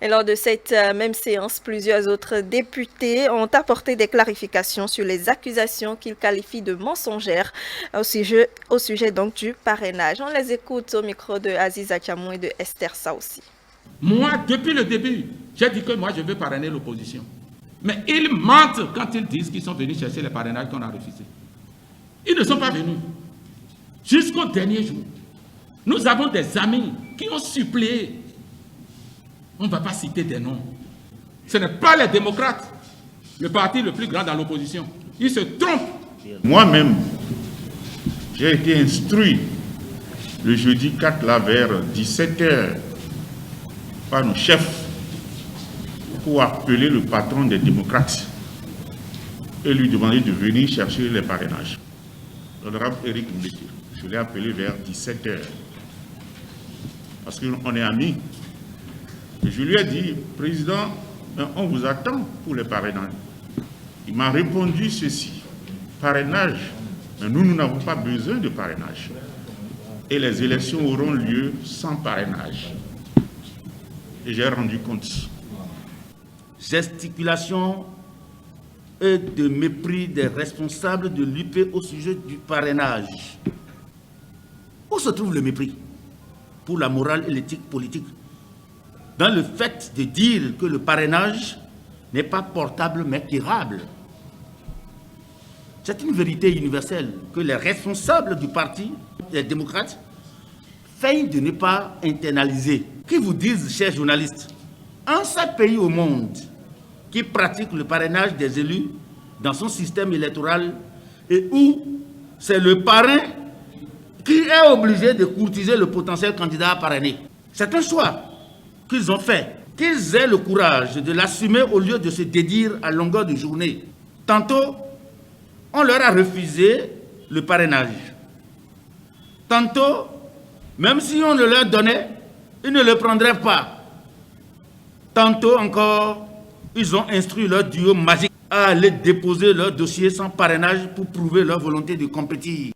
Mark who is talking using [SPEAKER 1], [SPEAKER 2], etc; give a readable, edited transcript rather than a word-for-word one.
[SPEAKER 1] Et lors de cette même séance, plusieurs autres députés ont apporté des clarifications sur les accusations qu'ils qualifient de mensongères au sujet donc du parrainage. On les écoute au micro de Aziza Chamou et de Esther Saoussi.
[SPEAKER 2] Moi, depuis le début, j'ai dit que moi, je veux parrainer l'opposition. Mais ils mentent quand ils disent qu'ils sont venus chercher les parrainages qu'on a refusés. Ils ne sont pas venus. Jusqu'au dernier jour, nous avons des amis qui ont suppléé. On ne va pas citer des noms. Ce n'est pas les démocrates, le parti le plus grand dans l'opposition. Ils se trompent.
[SPEAKER 3] Moi-même, j'ai été instruit le jeudi 4 là, vers 17h par nos chefs pour appeler le patron des démocrates et lui demander de venir chercher les parrainages. L'honorable Éric Mbeki, je l'ai appelé vers 17h parce qu'on est amis. Et je lui ai dit, Président, on vous attend pour les parrainages. Il m'a répondu ceci, parrainage, mais nous n'avons pas besoin de parrainage. Et les élections auront lieu sans parrainage. Et j'ai rendu compte.
[SPEAKER 4] Gesticulation et de mépris des responsables de l'UP au sujet du parrainage. Où se trouve le mépris pour la morale et l'éthique politique? Dans le fait de dire que le parrainage n'est pas portable mais tirable. C'est une vérité universelle que les responsables du parti, les démocrates, feignent de ne pas internaliser. Qui vous disent, chers journalistes, un seul pays au monde qui pratique le parrainage des élus dans son système électoral et où c'est le parrain qui est obligé de courtiser le potentiel candidat à parrainer. C'est un choix qu'ils ont fait, qu'ils aient le courage de l'assumer au lieu de se dédire à longueur de journée. Tantôt, on leur a refusé le parrainage. Tantôt, même si on le leur donnait, ils ne le prendraient pas. Tantôt encore, ils ont instruit leur duo magique à aller déposer leur dossier sans parrainage pour prouver leur volonté de compétir.